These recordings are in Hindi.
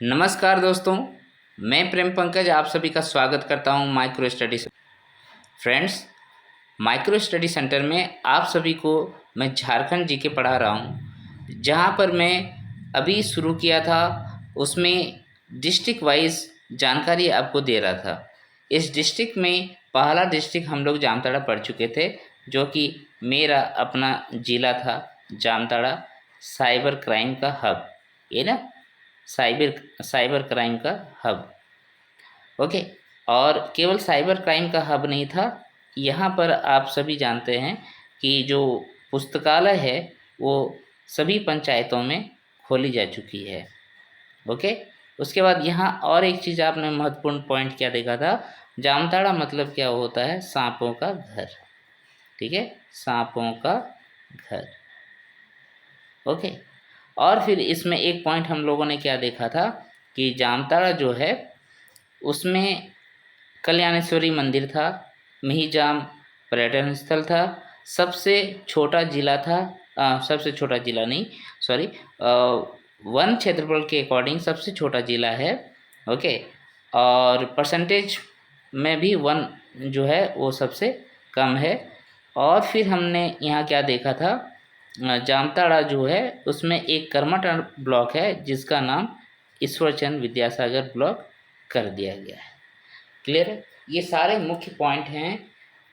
नमस्कार दोस्तों, मैं प्रेम पंकज आप सभी का स्वागत करता हूं micro study friends. Micro study centre में आप सभी को मैं झारखंड जीके पढ़ा रहा हूं, जहां पर मैं अभी शुरू किया था उसमें डिस्ट्रिक्ट वाइज जानकारी आपको दे रहा था। इस डिस्ट्रिक्ट में पहला डिस्ट्रिक्ट हम लोग जामताड़ा पढ़ चुके थे, जो कि मेरा अपना ज़िला था जामताड़ा, साइबर क्राइम का हब। ये ना साइबर क्राइम का हब। ओके। और केवल साइबर क्राइम का हब नहीं था, यहाँ पर आप सभी जानते हैं कि जो पुस्तकालय है वो सभी पंचायतों में खोली जा चुकी है। ओके। उसके बाद यहाँ और एक चीज़ आपने महत्वपूर्ण पॉइंट क्या देखा था, जामताड़ा मतलब क्या होता है, सांपों का घर। ठीक है, सांपों का घर। ओके। और फिर इसमें एक पॉइंट हम लोगों ने क्या देखा था कि जामताड़ा जो है उसमें कल्याणेश्वरी मंदिर था, मिहिजाम पर्यटन स्थल था, सबसे छोटा जिला था, सबसे छोटा जिला नहीं, सॉरी, वन क्षेत्रफल के अकॉर्डिंग सबसे छोटा जिला है। ओके। और परसेंटेज में भी वन जो है वो सबसे कम है। और फिर हमने यहाँ क्या देखा था, जामताड़ा जो है उसमें एक कर्मठ ब्लॉक है जिसका नाम ईश्वरचंद विद्यासागर ब्लॉक कर दिया गया है। क्लियर है? ये सारे मुख्य पॉइंट हैं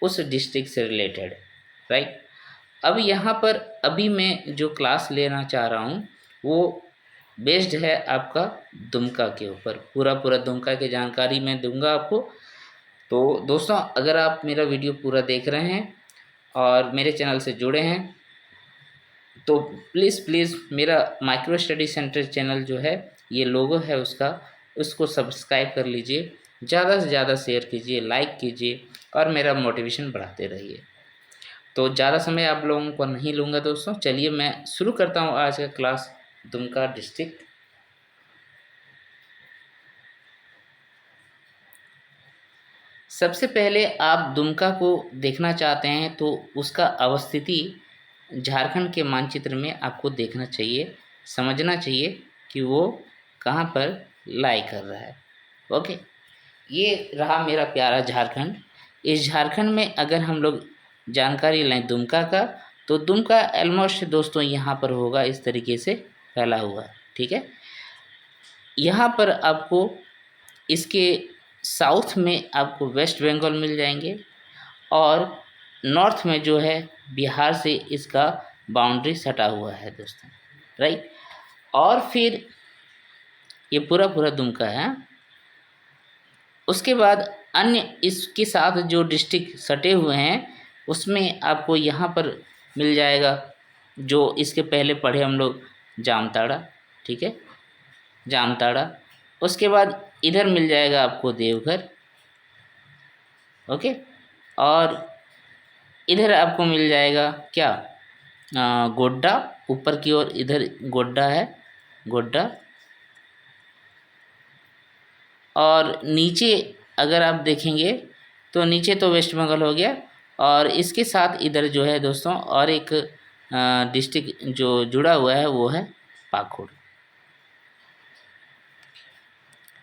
उस डिस्ट्रिक्ट से रिलेटेड, राइट। अब यहाँ पर अभी मैं जो क्लास लेना चाह रहा हूँ वो बेस्ड है आपका दुमका के ऊपर। पूरा दुमका की जानकारी मैं दूंगा आपको। तो दोस्तों, अगर आप मेरा वीडियो पूरा देख रहे हैं और मेरे चैनल से जुड़े हैं तो प्लीज़ मेरा माइक्रो स्टडी सेंटर चैनल जो है, ये लोगो है उसको सब्सक्राइब कर लीजिए, ज़्यादा से ज़्यादा शेयर कीजिए, लाइक कीजिए और मेरा मोटिवेशन बढ़ाते रहिए। तो ज़्यादा समय आप लोगों को नहीं लूँगा दोस्तों, चलिए मैं शुरू करता हूँ आज का क्लास दुमका डिस्ट्रिक्ट। सबसे पहले आप दुमका को देखना चाहते हैं तो उसका अवस्थिति झारखंड के मानचित्र में आपको देखना चाहिए, समझना चाहिए कि वो कहाँ पर लाई कर रहा है। ओके। ये रहा मेरा प्यारा झारखंड। इस झारखंड में अगर हम लोग जानकारी लें दुमका का, तो दुमका ऑलमोस्ट दोस्तों यहाँ पर होगा इस तरीके से फैला हुआ है। ठीक है। यहाँ पर आपको इसके साउथ में आपको वेस्ट बंगाल मिल जाएंगे और नॉर्थ में जो है बिहार से इसका बाउंड्री सटा हुआ है दोस्तों, राइट। और फिर ये पूरा दुमका है। उसके बाद अन्य इसके साथ जो डिस्ट्रिक्ट सटे हुए हैं उसमें आपको यहाँ पर मिल जाएगा जो इसके पहले पढ़े हम लोग, जामताड़ा। ठीक है, जामताड़ा। उसके बाद इधर मिल जाएगा आपको देवघर। ओके। और इधर आपको मिल जाएगा क्या, गोड्डा। ऊपर की ओर इधर गोड्डा है, गोड्डा। और नीचे अगर आप देखेंगे तो नीचे तो वेस्ट बंगाल हो गया, और इसके साथ इधर जो है दोस्तों और एक डिस्ट्रिक्ट जो जुड़ा हुआ है वो है पाकुड़।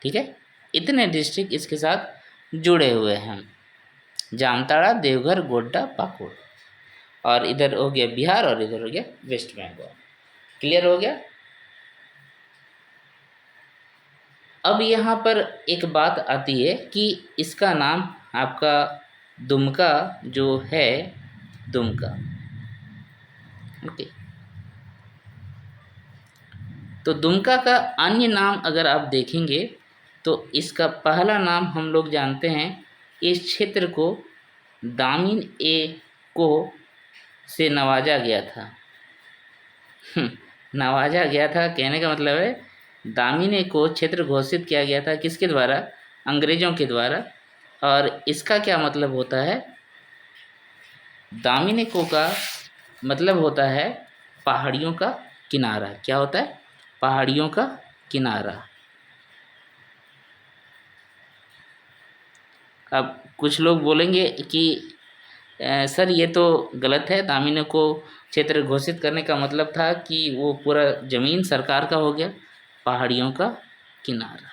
ठीक है, इतने डिस्ट्रिक्ट इसके साथ जुड़े हुए हैं, जामताड़ा, देवघर, गोड्डा, पाकुड़। और इधर हो गया बिहार और इधर हो गया वेस्ट बंगाल। क्लियर हो गया? अब यहाँ पर एक बात आती है कि इसका नाम आपका दुमका जो है, दुमका। ओके। तो दुमका का अन्य नाम अगर आप देखेंगे तो इसका पहला नाम हम लोग जानते हैं, इस क्षेत्र को दामिन ए को से नवाजा गया था। नवाजा गया था कहने का मतलब है दामिनी को क्षेत्र घोषित किया गया था, किसके द्वारा? अंग्रेजों के द्वारा। और इसका क्या मतलब होता है? दामिनी को का मतलब होता है पहाड़ियों का किनारा। क्या होता है? पहाड़ियों का किनारा। अब कुछ लोग बोलेंगे कि सर ये तो गलत है, दामिनी को क्षेत्र घोषित करने का मतलब था कि वो पूरा ज़मीन सरकार का हो गया, पहाड़ियों का किनारा।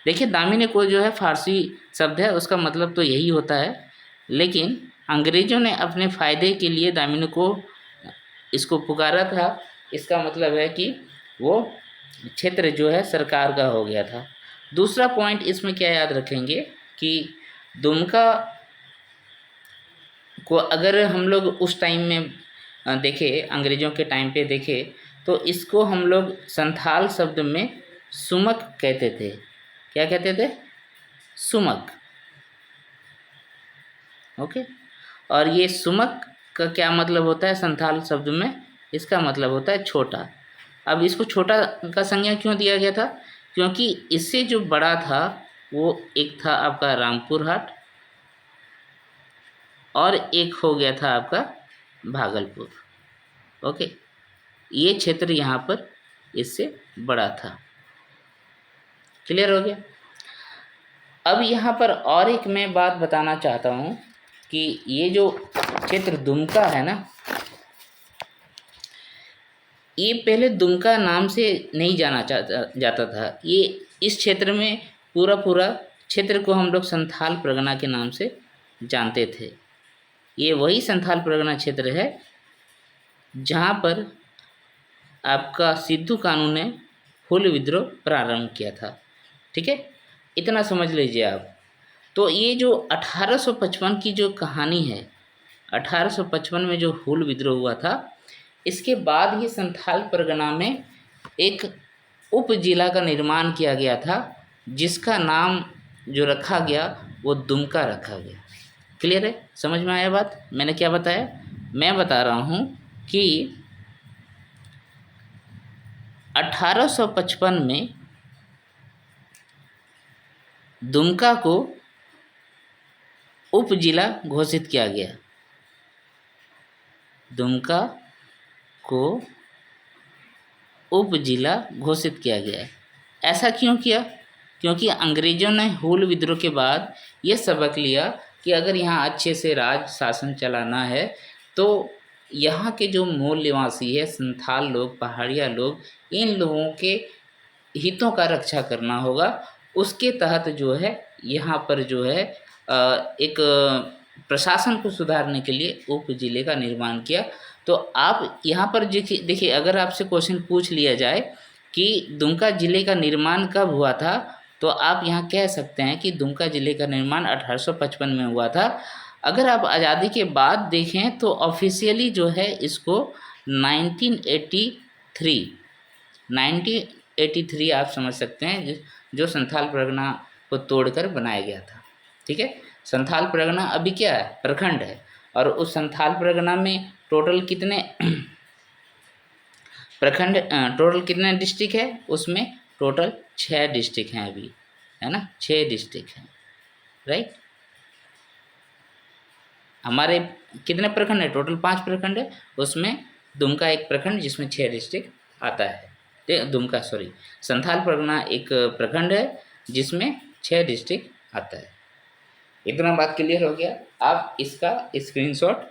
देखिए दामिनी कोस जो है फारसी शब्द है, उसका मतलब तो यही होता है, लेकिन अंग्रेज़ों ने अपने फ़ायदे के लिए दामिनी को इसको पुकारा था। इसका मतलब है कि वो क्षेत्र जो है सरकार का हो गया था। दूसरा पॉइंट इसमें क्या याद रखेंगे कि दुमका को अगर हम लोग उस टाइम में देखें, अंग्रेज़ों के टाइम पे देखें, तो इसको हम लोग संथाल शब्द में सुमक कहते थे। क्या कहते थे? सुमक। ओके। और ये सुमक का क्या मतलब होता है संथाल शब्द में? इसका मतलब होता है छोटा। अब इसको छोटा का संज्ञा क्यों दिया गया था? क्योंकि इससे जो बड़ा था वो एक था आपका रामपुर हाट और एक हो गया था आपका भागलपुर। ओके, ये क्षेत्र यहाँ पर इससे बड़ा था। क्लियर हो गया? अब यहाँ पर और एक मैं बात बताना चाहता हूँ कि ये जो क्षेत्र दुमका है ना, ये पहले दुमका नाम से नहीं जाना जाता था। ये इस क्षेत्र में पूरा क्षेत्र को हम लोग संथाल परगना के नाम से जानते थे। ये वही संथाल परगना क्षेत्र है जहाँ पर आपका सिद्धू कानू ने हुल विद्रोह प्रारंभ किया था। ठीक है, इतना समझ लीजिए आप। तो ये जो 1855 की जो कहानी है, 1855 में जो हुल विद्रोह हुआ था, इसके बाद ये संथाल परगना में एक उप जिला का निर्माण किया गया था, जिसका नाम जो रखा गया वो दुमका रखा गया। क्लियर है? समझ में आया बात? मैंने क्या बताया? मैं बता रहा हूँ कि 1855 में दुमका को उप जिला घोषित किया गया। दुमका को उप जिला घोषित किया गया है। ऐसा क्यों किया? क्योंकि अंग्रेज़ों ने हुल विद्रोह के बाद ये सबक लिया कि अगर यहाँ अच्छे से राज शासन चलाना है तो यहाँ के जो मूल निवासी है, संथाल लोग, पहाड़िया लोग, इन लोगों के हितों का रक्षा करना होगा। उसके तहत जो है यहाँ पर जो है एक प्रशासन को सुधारने के लिए उप जिले का निर्माण किया। तो आप यहाँ पर देखिए, अगर आपसे क्वेश्चन पूछ लिया जाए कि दुमका जिले का निर्माण कब हुआ था, तो आप यहाँ कह सकते हैं कि दुमका जिले का निर्माण 1855 में हुआ था। अगर आप आज़ादी के बाद देखें तो ऑफिशियली जो है इसको 1983 आप समझ सकते हैं, जो संथाल परगना को तोड़कर बनाया गया था। ठीक है, संथाल परगना अभी क्या है? प्रखंड है। और उस संथाल परगना में टोटल कितने प्रखंड, टोटल कितने डिस्ट्रिक्ट है? उसमें टोटल 6 डिस्ट्रिक्ट हैं अभी, है ना? 6 डिस्ट्रिक्ट हैं, राइट। हमारे कितने प्रखंड है? टोटल 5 प्रखंड है। उसमें दुमका एक प्रखंड जिसमें 6 डिस्ट्रिक्ट आता है। दुमका सॉरी, संथाल परगना एक प्रखंड है जिसमें 6 डिस्ट्रिक्ट आता है। इतना बात क्लियर हो गया? आप इसका स्क्रीनशॉट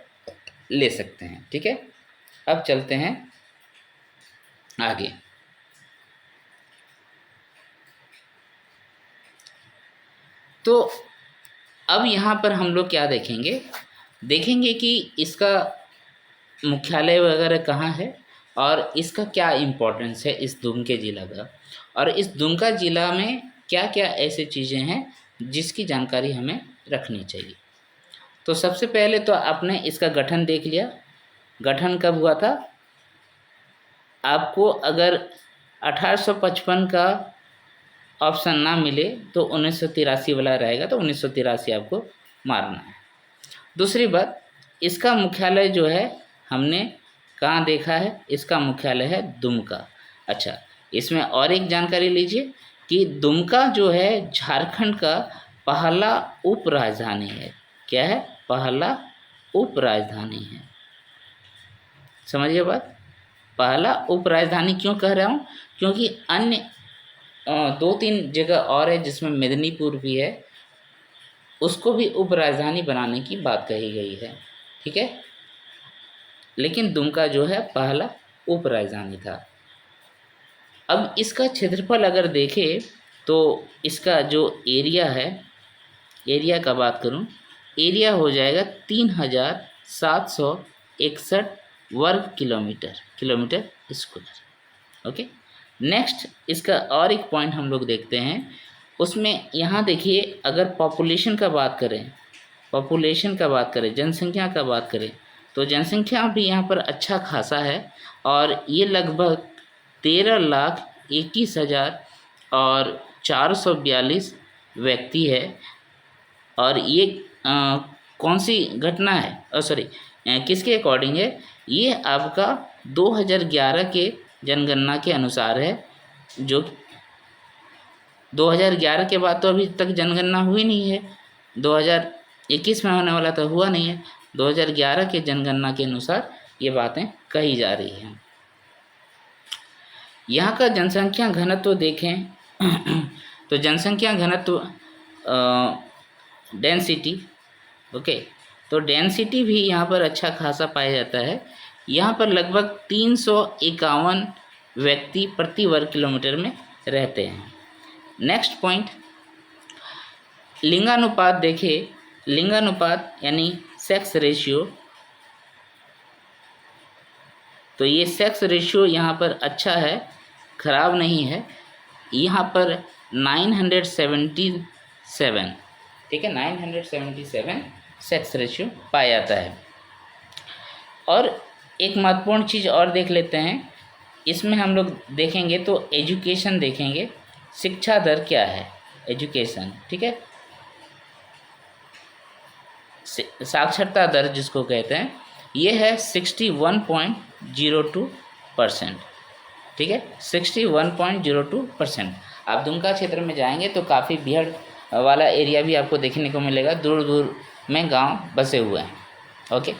ले सकते हैं। ठीक है, अब चलते हैं आगे। तो अब यहाँ पर हम लोग क्या देखेंगे कि इसका मुख्यालय वगैरह कहाँ है और इसका क्या इम्पोर्टेंस है इस दुमके ज़िला का, और इस दुमका ज़िला में क्या क्या ऐसी चीज़ें हैं जिसकी जानकारी हमें रखनी चाहिए। तो सबसे पहले तो आपने इसका गठन देख लिया। गठन कब हुआ था? आपको अगर 1855 का ऑप्शन ना मिले तो 1983 वाला रहेगा, तो 1983 आपको मारना है। दूसरी बात, इसका मुख्यालय जो है हमने कहाँ देखा है? इसका मुख्यालय है दुमका। अच्छा, इसमें और एक जानकारी लीजिए कि दुमका जो है झारखंड का पहला उप राजधानी है। क्या है? पहला उप राजधानी है। समझिए बात। पहला उप राजधानी क्यों कह रहा हूँ? क्योंकि अन्य 2-3 जगह और है जिसमें मेदिनीपुर भी है, उसको भी उप राजधानी बनाने की बात कही गई है। ठीक है, लेकिन दुमका जो है पहला उप राजधानी था। अब इसका क्षेत्रफल अगर देखें तो इसका जो एरिया है, एरिया का बात करूं, एरिया हो जाएगा 3761 वर्ग किलोमीटर स्क्वायर। ओके, नेक्स्ट इसका और एक पॉइंट हम लोग देखते हैं। उसमें यहाँ देखिए, अगर पॉपुलेशन का बात करें, जनसंख्या का बात करें, तो जनसंख्या भी यहाँ पर अच्छा खासा है और ये लगभग 13,21,442 व्यक्ति है। और ये कौन सी घटना है, सॉरी किसके अकॉर्डिंग है, ये आपका 2011 के जनगणना के अनुसार है। जो 2011 के बाद तो अभी तक जनगणना हुई नहीं है, 2021 में होने वाला तो हुआ नहीं है। 2011 के जनगणना के अनुसार ये बातें कही जा रही हैं। यहाँ का जनसंख्या घनत्व देखें तो जनसंख्या घनत्व डेंसिटी, ओके, तो डेंसिटी भी यहाँ पर अच्छा खासा पाया जाता है। यहाँ पर लगभग 351 व्यक्ति प्रति वर्ग किलोमीटर में रहते हैं। नेक्स्ट पॉइंट, लिंगानुपात देखिए, लिंगानुपात यानी सेक्स रेशियो, तो ये सेक्स रेशियो यहाँ पर अच्छा है, खराब नहीं है। यहाँ पर 977, ठीक है, 977 सेक्स रेशियो पाया जाता है। और एक महत्वपूर्ण चीज़ और देख लेते हैं, इसमें हम लोग देखेंगे तो एजुकेशन देखेंगे, शिक्षा दर क्या है, एजुकेशन, ठीक है, साक्षरता दर जिसको कहते हैं, ये है 61.02%, ठीक है, 61.02%। आप दुमका क्षेत्र में जाएंगे तो काफ़ी भीड़ वाला एरिया भी आपको देखने को मिलेगा, दूर दूर में गांव बसे हुए हैं। ओके,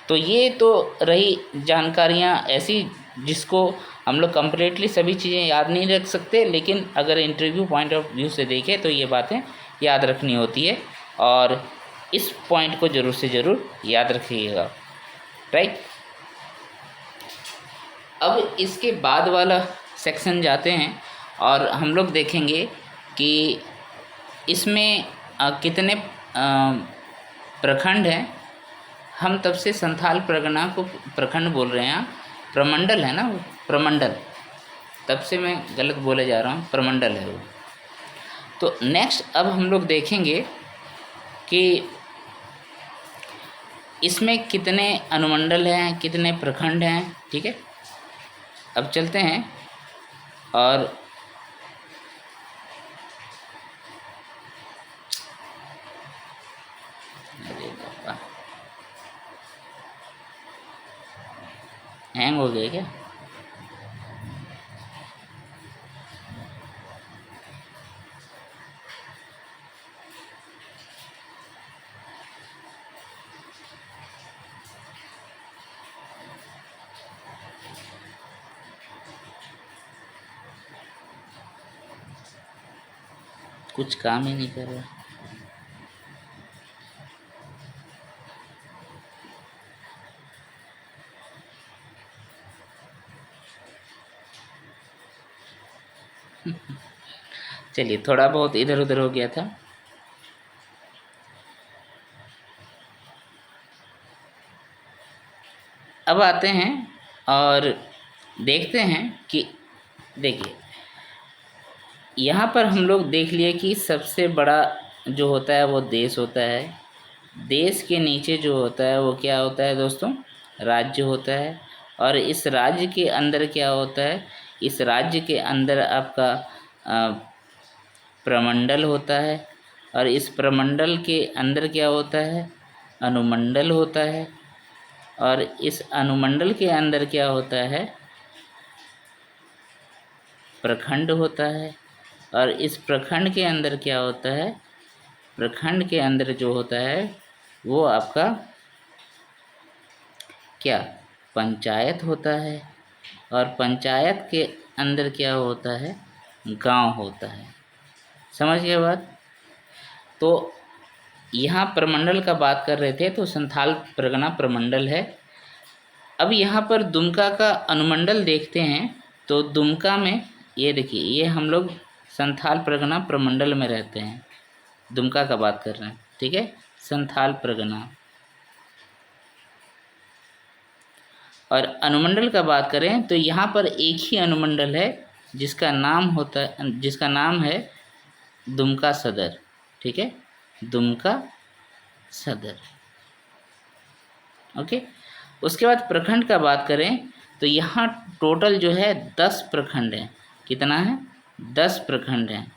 तो ये तो रही जानकारियाँ ऐसी जिसको हम लोग कंप्लीटली सभी चीज़ें याद नहीं रख सकते, लेकिन अगर इंटरव्यू पॉइंट ऑफ व्यू से देखें तो ये बातें याद रखनी होती है और इस पॉइंट को ज़रूर से ज़रूर याद रखिएगा, राइट। अब इसके बाद वाला सेक्शन जाते हैं और हम लोग देखेंगे कि इसमें कितने प्रखंड हैं। हम तब से संथाल परगना को प्रखंड बोल रहे हैं, प्रमंडल है ना वो, प्रमंडल, तब से मैं गलत बोले जा रहा हूँ, प्रमंडल है वो। तो नेक्स्ट अब हम लोग देखेंगे कि इसमें कितने अनुमंडल हैं, कितने प्रखंड हैं, ठीक है। अब चलते हैं और हैंग हो गए क्या? कुछ काम ही नहीं कर रहा। चलिए, थोड़ा बहुत इधर उधर हो गया था। अब आते हैं और देखते हैं कि देखिए, यहाँ पर हम लोग देख लिए कि सबसे बड़ा जो होता है वो देश होता है। देश के नीचे जो होता है वो क्या होता है दोस्तों? राज्य होता है। और इस राज्य के अंदर क्या होता है? इस राज्य के अंदर आपका प्रमंडल होता है। और इस प्रमंडल के अंदर क्या होता है? अनुमंडल होता है। और इस अनुमंडल के अंदर क्या होता है? प्रखंड होता है। और इस प्रखंड के अंदर क्या होता है? प्रखंड के अंदर जो होता है वो आपका क्या? पंचायत होता है। और पंचायत के अंदर क्या होता है? गांव होता है। समझ गए बात? तो यहाँ प्रमंडल का बात कर रहे थे तो संथाल परगना प्रमंडल है। अब यहाँ पर दुमका का अनुमंडल देखते हैं तो दुमका में ये देखिए, ये हम लोग संथाल परगना प्रमंडल में रहते हैं। दुमका का बात कर रहे हैं, ठीक है, संथाल परगना। और अनुमंडल का बात करें तो यहाँ पर एक ही अनुमंडल है जिसका नाम है दुमका सदर, ठीक है, दुमका सदर। ओके। उसके बाद प्रखंड का बात करें तो यहाँ टोटल जो है 10 प्रखंड हैं। कितना है? 10 प्रखंड हैं,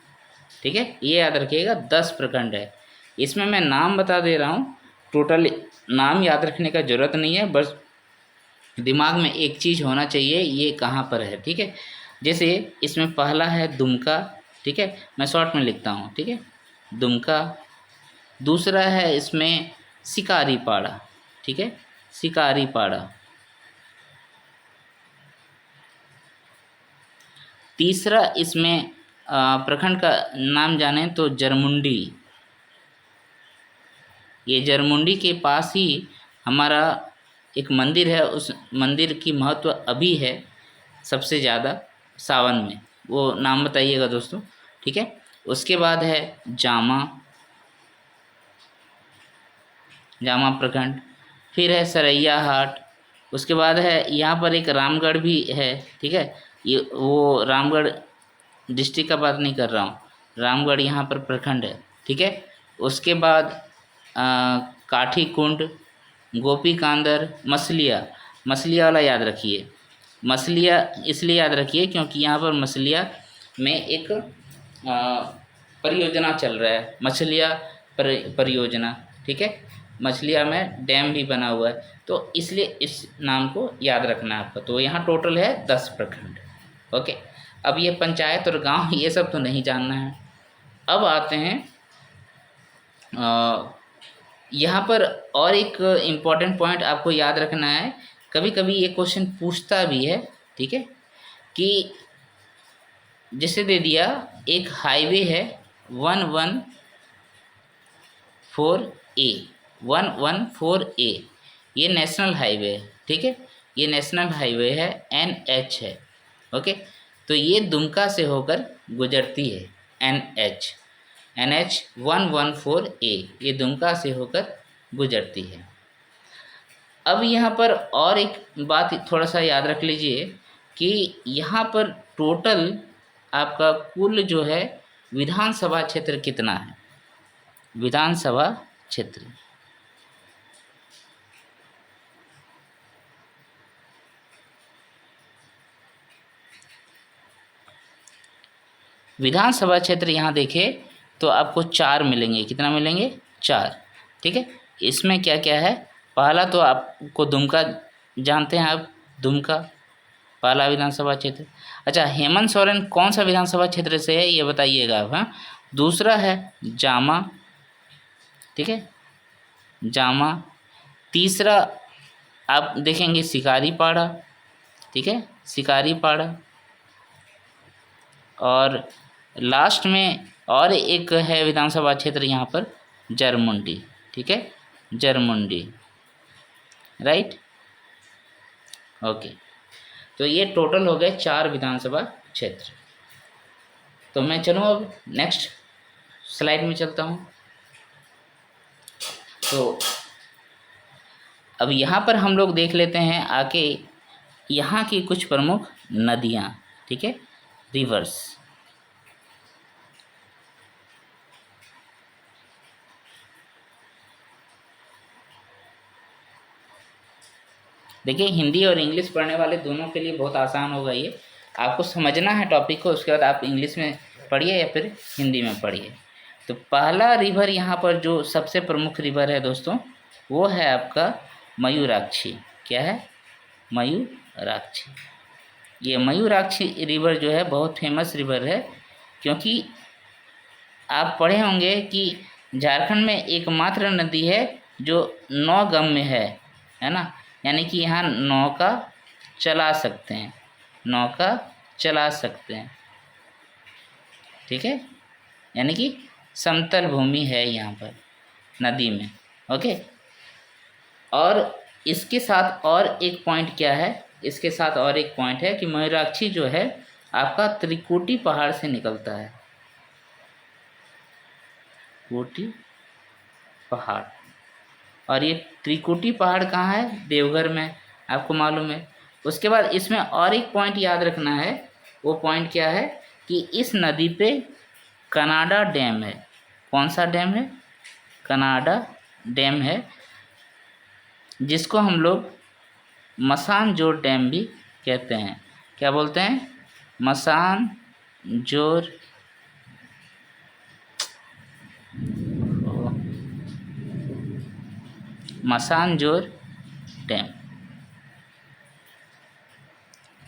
ठीक है, ये याद रखिएगा 10 प्रखंड है। इसमें मैं नाम बता दे रहा हूँ, टोटल नाम याद रखने का ज़रूरत नहीं है, बस दिमाग में एक चीज़ होना चाहिए ये कहाँ पर है, ठीक है। जैसे इसमें पहला है दुमका, ठीक है, मैं शॉर्ट में लिखता हूँ, ठीक है, दुमका। दूसरा है इसमें शिकारीपाड़ा, ठीक है, शिकारीपाड़ा। तीसरा इसमें प्रखंड का नाम जाने तो जरमुंडी। ये जरमुंडी के पास ही हमारा एक मंदिर है, उस मंदिर की महत्व अभी है सबसे ज़्यादा सावन में, वो नाम बताइएगा दोस्तों, ठीक है। उसके बाद है जामा प्रखंड, फिर है सरैयाहाट। उसके बाद है यहाँ पर एक रामगढ़ भी है, ठीक है, ये वो रामगढ़ डिस्ट्रिक्ट का बात नहीं कर रहा हूँ, रामगढ़ यहाँ पर प्रखंड है, ठीक है। उसके बाद काठी कुंड, गोपी कांदर, मछलिया वाला याद रखिए। मछलिया इसलिए याद रखिए क्योंकि यहाँ पर मछलिया में एक परियोजना चल रहा है, मछलिया परियोजना, ठीक है, मछलिया में डैम भी बना हुआ है, तो इसलिए इस नाम को याद रखना है आपको। तो यहाँ टोटल है 10 प्रखंड। ओके। अब ये पंचायत और गांव ये सब तो नहीं जानना है। अब आते हैं यहाँ पर और एक इम्पॉर्टेंट पॉइंट आपको याद रखना है, कभी कभी ये क्वेश्चन पूछता भी है, ठीक है, कि जैसे दे दिया एक हाईवे है 114A, ये नेशनल हाईवे है, ठीक है, ये नेशनल हाईवे है, NH है। ओके। तो ये दुमका से होकर गुजरती है, NH 114A ये दुमका से होकर गुजरती है। अब यहाँ पर और एक बात थोड़ा सा याद रख लीजिए कि यहाँ पर टोटल आपका कुल जो है विधानसभा क्षेत्र कितना है, विधानसभा क्षेत्र। विधानसभा क्षेत्र यहाँ देखें तो आपको 4 मिलेंगे। कितना मिलेंगे? 4, ठीक है। इसमें क्या क्या है? पहला तो आपको दुमका जानते हैं आप, दुमका पहला विधानसभा क्षेत्र। अच्छा, हेमंत सोरेन कौन सा विधानसभा क्षेत्र से है ये बताइएगा आप, हाँ। दूसरा है जामा, ठीक है, जामा। तीसरा आप देखेंगे शिकारीपाड़ा, ठीक है, शिकारीपाड़ा। और लास्ट में और एक है विधानसभा क्षेत्र यहाँ पर जरमुंडी, ठीक है, जरमुंडी, राइट। ओके। तो ये टोटल हो गए 4 विधानसभा क्षेत्र। तो मैं चलूँ अब नेक्स्ट स्लाइड में चलता हूँ। तो अब यहाँ पर हम लोग देख लेते हैं आके यहाँ की कुछ प्रमुख नदियाँ, ठीक है, रिवर्स। देखिए, हिंदी और इंग्लिश पढ़ने वाले दोनों के लिए बहुत आसान होगा ये। आपको समझना है टॉपिक को, उसके बाद आप इंग्लिश में पढ़िए या फिर हिंदी में पढ़िए। तो पहला रिवर यहाँ पर जो सबसे प्रमुख रिवर है दोस्तों, वो है आपका मयूराक्षी। क्या है? मयूराक्षी। ये मयूराक्षी रिवर जो है बहुत फेमस रिवर है, क्योंकि आप पढ़े होंगे कि झारखंड में एकमात्र नदी है जो 9 गम में है ना, यानी कि यहाँ नौका चला सकते हैं, नौका चला सकते हैं, ठीक है, यानी कि समतल भूमि है यहाँ पर नदी में। ओके। और इसके साथ और एक पॉइंट क्या है, इसके साथ और एक पॉइंट है कि मयूराक्षी जो है आपका त्रिकुटी पहाड़ से निकलता है, त्रिकुटी पहाड़। और ये त्रिकुटी पहाड़ कहाँ है? देवघर में, आपको मालूम है। उसके बाद इसमें और एक पॉइंट याद रखना है। वो पॉइंट क्या है कि इस नदी पे कनाडा डैम है। कौन सा डैम है? कनाडा डैम है, जिसको हम लोग मसान जोर डैम भी कहते हैं। क्या बोलते हैं? मसान जोर मसानजोर डैम।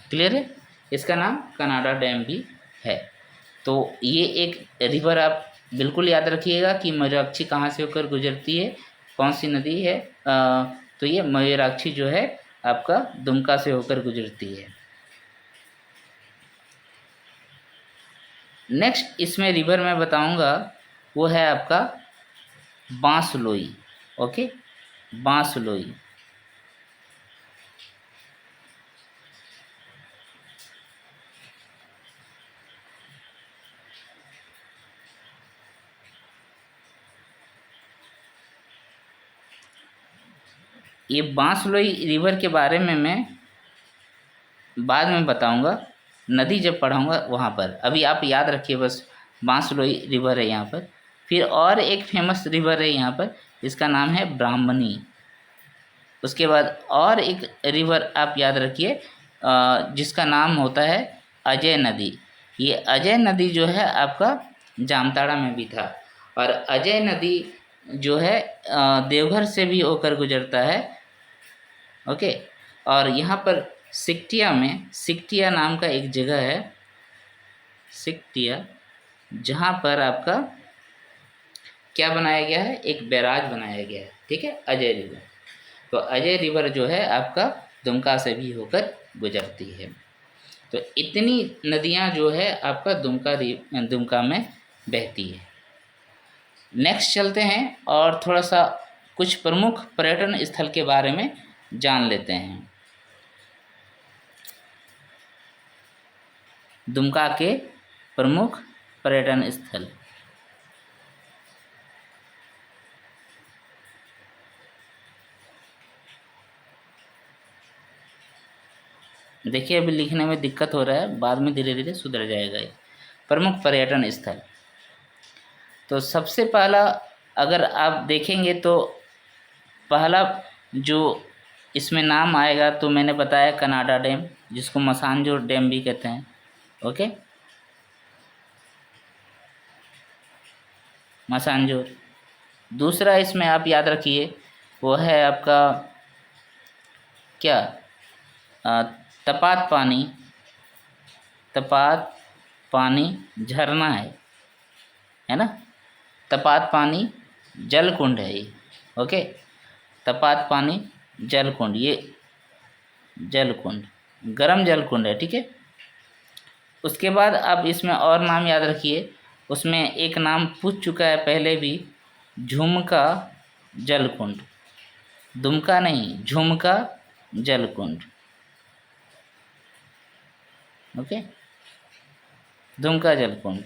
क्लियर है? इसका नाम कनाडा डैम भी है। तो ये एक रिवर आप बिल्कुल याद रखिएगा कि मयूराक्षी कहाँ से होकर गुजरती है, कौन सी नदी है। तो ये मयूराक्षी जो है आपका दुमका से होकर गुजरती है। नेक्स्ट इसमें रिवर मैं बताऊंगा वो है आपका बांसलोई। ओके, बांसलोई। ये बांसलोई रिवर के बारे में मैं बाद में बताऊंगा, नदी जब पढ़ाऊंगा वहाँ पर। अभी आप याद रखिए बस, बांसलोई रिवर है यहाँ पर। फिर और एक फेमस रिवर है यहाँ पर, इसका नाम है ब्राह्मणी। उसके बाद और एक रिवर आप याद रखिए जिसका नाम होता है अजय नदी। ये अजय नदी जो है आपका जामताड़ा में भी था। और अजय नदी जो है देवघर से भी होकर गुजरता है। ओके, और यहाँ पर सिकटिया में, सिकटिया नाम का एक जगह है, सिकटिया, जहाँ पर आपका क्या बनाया गया है? एक बैराज बनाया गया है। ठीक है, अजय रिवर। तो अजय रिवर जो है आपका दुमका से भी होकर गुजरती है। तो इतनी नदियाँ जो है आपका दुमका में बहती है। नेक्स्ट चलते हैं और थोड़ा सा कुछ प्रमुख पर्यटन स्थल के बारे में जान लेते हैं। दुमका के प्रमुख पर्यटन स्थल। देखिए अभी लिखने में दिक्कत हो रहा है, बाद में धीरे धीरे सुधर जाएगा ये। प्रमुख पर्यटन स्थल, तो सबसे पहला अगर आप देखेंगे तो पहला जो इसमें नाम आएगा तो मैंने बताया कनाडा डैम, जिसको मसानजोर डैम भी कहते हैं। ओके, मसानजोर। दूसरा इसमें आप याद रखिए वो है आपका क्या? तपात पानी, तपात पानी झरना है ना? तपात पानी जल कुंड है ये। ओके, तपात पानी जल कुंड, ये जल कुंड, गर्म जल कुंड है। ठीक है, उसके बाद आप इसमें और नाम याद रखिए। उसमें एक नाम पूछ चुका है पहले भी, झुमका जल कुंड। दुमका नहीं, झुमका जल कुंड। ओके, दुमका जल कुंड।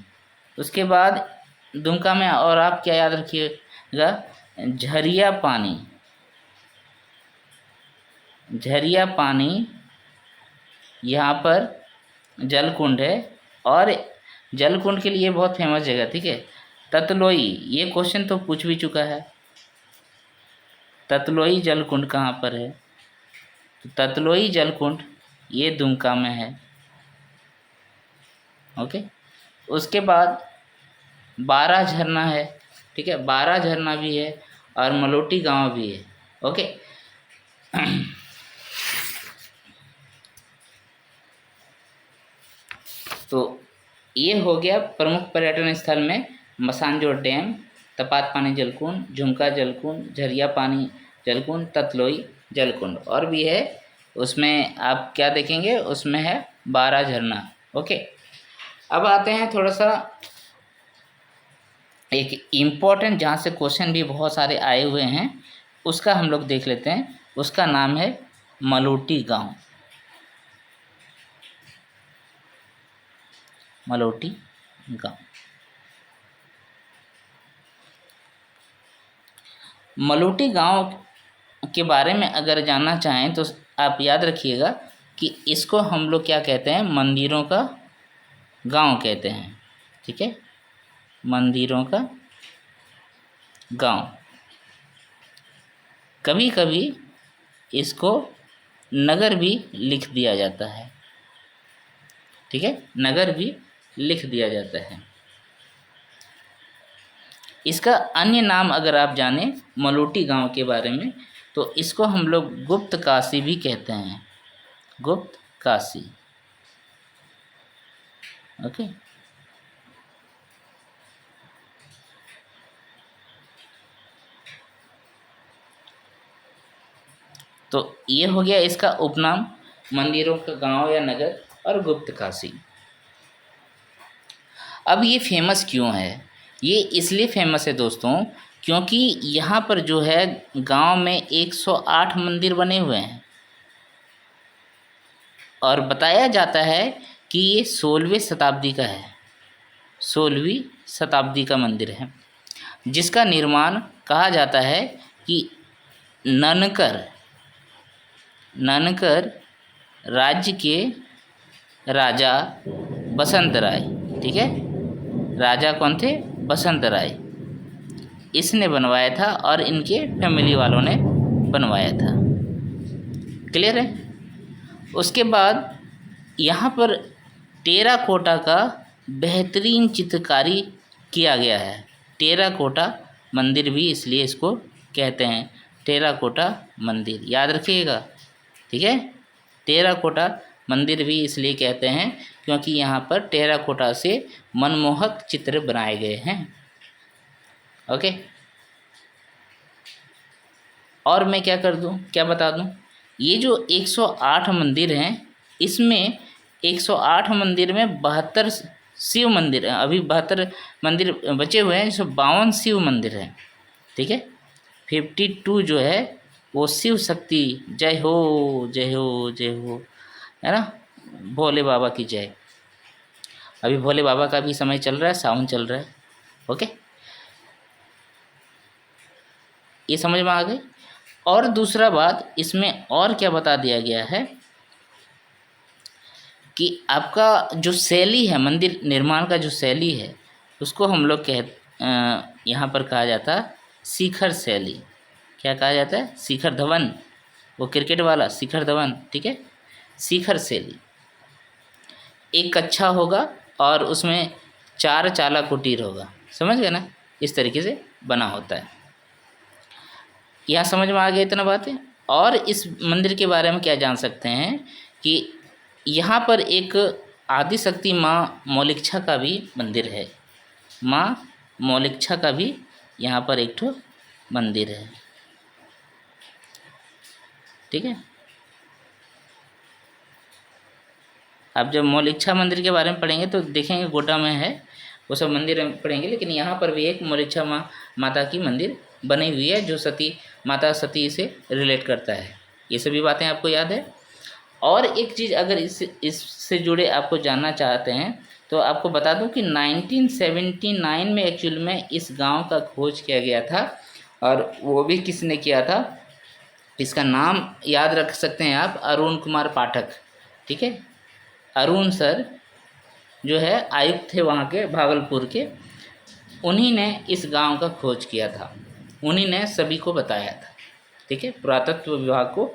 उसके बाद दुमका में और आप क्या याद रखिएगा? झरिया पानी, झरिया पानी यहाँ पर जल कुंड है। और जल कुंड के लिए बहुत फेमस जगह। ठीक है, ततलोई, ये क्वेश्चन तो पूछ भी चुका है। ततलोई जल कुंड कहाँ पर है? तो ततलोई जल कुंड ये दुमका में है। ओके, उसके बाद बारह झरना है। ठीक है, बारह झरना भी है और मलोटी गांव भी है। ओके, तो ये हो गया प्रमुख पर्यटन स्थल में मसानजोर डैम, तपात पानी जलकुंड, झुमका जलकुंड, झरिया पानी जलकुंड, ततलोई जलकुंड। और भी है उसमें, आप क्या देखेंगे उसमें है बारह झरना। ओके, अब आते हैं थोड़ा सा एक इम्पॉर्टेंट, जहाँ से क्वेश्चन भी बहुत सारे आए हुए हैं, उसका हम लोग देख लेते हैं। उसका नाम है मलोटी गांव। मलोटी गांव, मलोटी गांव के बारे में अगर जानना चाहें तो आप याद रखिएगा कि इसको हम लोग क्या कहते हैं, मंदिरों का गांव कहते हैं। ठीक है, मंदिरों का गांव। कभी कभी इसको नगर भी लिख दिया जाता है। ठीक है, नगर भी लिख दिया जाता है। इसका अन्य नाम अगर आप जानें मलोटी गांव के बारे में तो इसको हम लोग गुप्त काशी भी कहते हैं, गुप्त काशी। ओके, तो ये हो गया इसका उपनाम, मंदिरों का गांव या नगर और गुप्त काशी। अब ये फेमस क्यों है? ये इसलिए फेमस है दोस्तों क्योंकि यहाँ पर जो है गांव में 108 मंदिर बने हुए हैं और बताया जाता है कि ये 16वीं शताब्दी का है, 16वीं शताब्दी का मंदिर है, जिसका निर्माण कहा जाता है कि ननकर राज्य के राजा बसंत राय, ठीक है, राजा कौन थे? बसंत राय, इसने बनवाया था और इनके फैमिली वालों ने बनवाया था। क्लियर है? उसके बाद यहाँ पर टेराकोटा का बेहतरीन चित्रकारी किया गया है। टेराकोटा मंदिर भी इसलिए इसको कहते हैं टेराकोटा मंदिर, याद रखिएगा। ठीक है, टेराकोटा मंदिर भी इसलिए कहते हैं क्योंकि यहाँ पर टेराकोटा से मनमोहक चित्र बनाए गए हैं। ओके, और मैं क्या कर दूं, क्या बता दूं, ये जो 108 मंदिर हैं इसमें 108 मंदिर में 72 शिव मंदिर हैं। अभी 72 मंदिर बचे हुए हैं, 152 शिव मंदिर हैं। ठीक है, 52 जो है वो शिव शक्ति, जय हो जय हो जय हो, है ना, भोले बाबा की जय। अभी भोले बाबा का भी समय चल रहा है, सावन चल रहा है। ओके, ये समझ में आ गई। और दूसरा बात इसमें और क्या बता दिया गया है कि आपका जो शैली है, मंदिर निर्माण का जो शैली है, उसको हम लोग यहाँ पर कहा जाता है शिखर शैली। क्या कहा जाता है? शिखर धवन, वो क्रिकेट वाला शिखर धवन। ठीक है, शिखर शैली। एक कक्षा होगा और उसमें 4 चाला कुटीर होगा, समझ गए ना, इस तरीके से बना होता है। यहाँ समझ में आ गया इतना बात है। और इस मंदिर के बारे में क्या जान सकते हैं कि यहाँ पर एक आदिशक्ति माँ मौलिक्षा का भी मंदिर है। माँ मौलिक्षा का भी यहाँ पर एक ठो मंदिर है। ठीक है, अब जब मौलिक्षा मंदिर के बारे में पढ़ेंगे तो देखेंगे गोड्डा में है, वो सब मंदिर पढ़ेंगे, लेकिन यहाँ पर भी एक मौलिक्षा माता की मंदिर बनी हुई है जो माता सती से रिलेट करता है। ये सभी बातें आपको याद है। और एक चीज़ अगर इससे जुड़े आपको जानना चाहते हैं तो आपको बता दूं कि 1979 में एक्चुअल में इस गांव का खोज किया गया था, और वो भी किसने किया था, इसका नाम याद रख सकते हैं आप, अरुण कुमार पाठक। ठीक है, अरुण सर जो है आयुक्त थे वहाँ के भागलपुर के, उन्हीं ने इस गांव का खोज किया था, उन्हीं ने सभी को बताया था। ठीक है, पुरातत्व विभाग को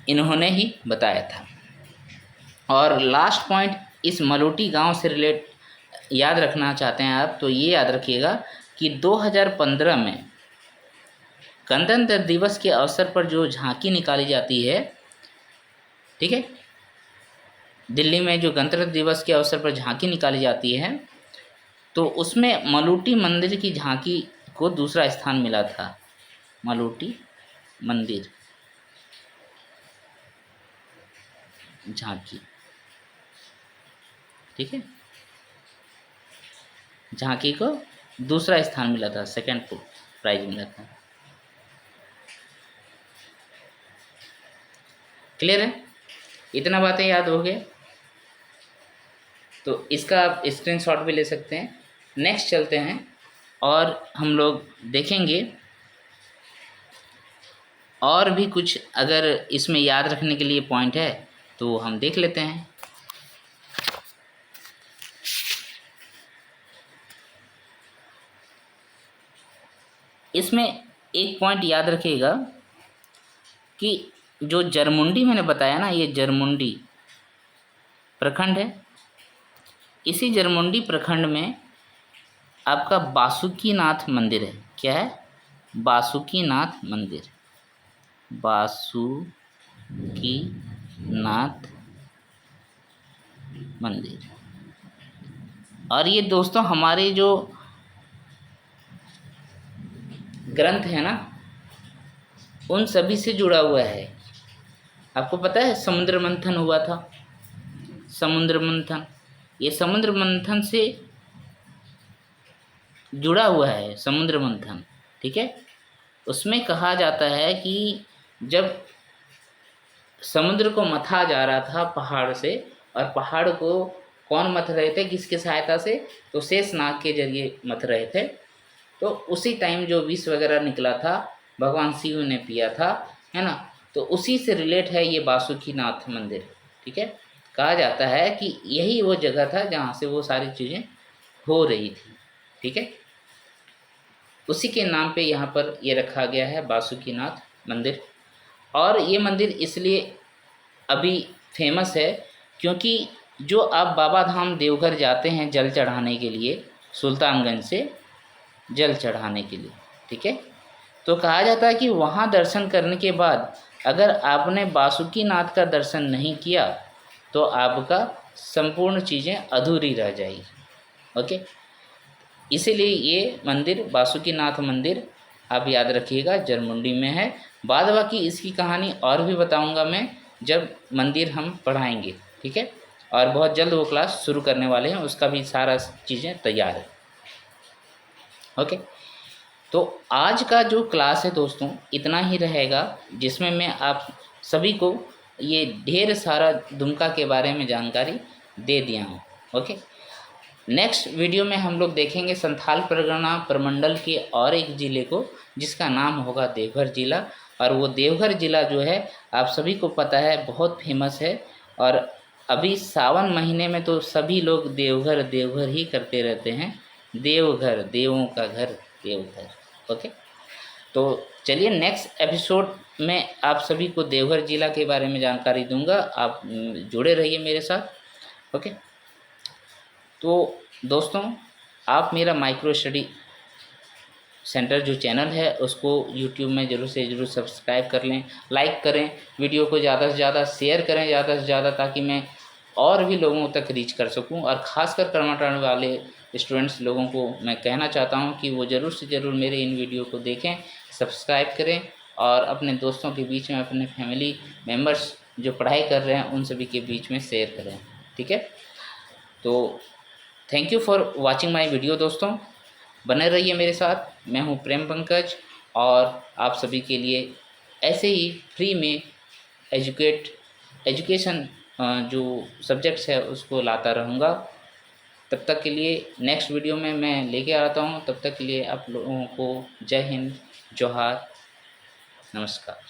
इन्होंने ही बताया था। और लास्ट पॉइंट इस मलोटी गांव से रिलेट याद रखना चाहते हैं आप तो ये याद रखिएगा कि 2015 में गणतंत्र दिवस के अवसर पर जो झांकी निकाली जाती है, ठीक है, दिल्ली में जो गणतंत्र दिवस के अवसर पर झांकी निकाली जाती है तो उसमें मलोटी मंदिर की झांकी को दूसरा स्थान मिला था। मलोटी मंदिर झांकी, ठीक है, झांकी को दूसरा स्थान मिला था, सेकंड प्राइज मिला था। क्लियर है? इतना बातें याद हो गए तो इसका आप स्क्रीनशॉट भी ले सकते हैं। नेक्स्ट चलते हैं और हम लोग देखेंगे और भी कुछ अगर इसमें याद रखने के लिए पॉइंट है तो हम देख लेते हैं। इसमें एक पॉइंट याद रखिएगा कि जो जरमुंडी मैंने बताया ना, ये जरमुंडी प्रखंड है। इसी जरमुंडी प्रखंड में आपका बासुकीनाथ मंदिर है। क्या है? बासुकीनाथ मंदिर। बासुकीनाथ मंदिर। और ये दोस्तों हमारे जो ग्रंथ है ना, उन सभी से जुड़ा हुआ है। आपको पता है समुद्र मंथन हुआ था, समुद्र मंथन, ये समुद्र मंथन से जुड़ा हुआ है समुद्र मंथन। ठीक है, उसमें कहा जाता है कि जब समुद्र को मथा जा रहा था पहाड़ से, और पहाड़ को कौन मथ रहे थे, किसकी सहायता से? तो शेषनाग के जरिए मथ रहे थे। तो उसी टाइम जो विष वगैरह निकला था भगवान शिव ने पिया था, है ना। तो उसी से रिलेट है ये बासुकीनाथ मंदिर। ठीक है, कहा जाता है कि यही वो जगह था जहाँ से वो सारी चीज़ें हो रही थी। ठीक है, उसी के नाम पे यहाँ पर ये रखा गया है बासुकीनाथ मंदिर। और ये मंदिर इसलिए अभी फेमस है क्योंकि जो आप बाबा धाम देवघर जाते हैं जल चढ़ाने के लिए, सुल्तानगंज से जल चढ़ाने के लिए, ठीक है, तो कहा जाता है कि वहाँ दर्शन करने के बाद अगर आपने बासुकीनाथ का दर्शन नहीं किया तो आपका संपूर्ण चीज़ें अधूरी रह जाएगी। ओके, इसीलिए ये मंदिर बासुकीनाथ मंदिर आप याद रखिएगा जरमुंडी में है। बाद बाकी इसकी कहानी और भी बताऊंगा मैं जब मंदिर हम पढ़ाएंगे। ठीक है, और बहुत जल्द वो क्लास शुरू करने वाले हैं, उसका भी सारा चीज़ें तैयार है। ओके, तो आज का जो क्लास है दोस्तों इतना ही रहेगा, जिसमें मैं आप सभी को ये ढेर सारा दुमका के बारे में जानकारी दे दिया हूँ। ओके, नेक्स्ट वीडियो में हम लोग देखेंगे संथाल परगना प्रमंडल के और एक ज़िले को, जिसका नाम होगा देवघर ज़िला। और वो देवघर ज़िला जो है आप सभी को पता है बहुत फेमस है। और अभी सावन महीने में तो सभी लोग देवघर देवघर ही करते रहते हैं। देवघर, देवों का घर देवघर। ओके, तो चलिए नेक्स्ट एपिसोड में आप सभी को देवघर ज़िला के बारे में जानकारी दूंगा। आप जुड़े रहिए मेरे साथ। ओके, तो दोस्तों आप मेरा माइक्रो स्टडी सेंटर जो चैनल है उसको यूट्यूब में ज़रूर से ज़रूर सब्सक्राइब कर लें, लाइक करें, वीडियो को ज़्यादा से ज़्यादा शेयर करें, ज़्यादा से ज़्यादा, ताकि मैं और भी लोगों तक रीच कर सकूं। और ख़ासकर कर्मठ वाले स्टूडेंट्स लोगों को मैं कहना चाहता हूं कि वो ज़रूर से ज़रूर मेरे इन वीडियो को देखें, सब्सक्राइब करें और अपने दोस्तों के बीच में, अपने फैमिली मेम्बर्स जो पढ़ाई कर रहे हैं उन सभी के बीच में शेयर करें। ठीक है, तो thank you for watching my video दोस्तों, बने रहिए मेरे साथ। मैं हूं प्रेम पंकज और आप सभी के लिए ऐसे ही फ्री में एजुकेशन जो सब्जेक्ट्स है उसको लाता रहूँगा। तब तक के लिए नेक्स्ट वीडियो में मैं लेके आता हूँ। तब तक के लिए आप लोगों को जय हिंद, जोहार, नमस्कार।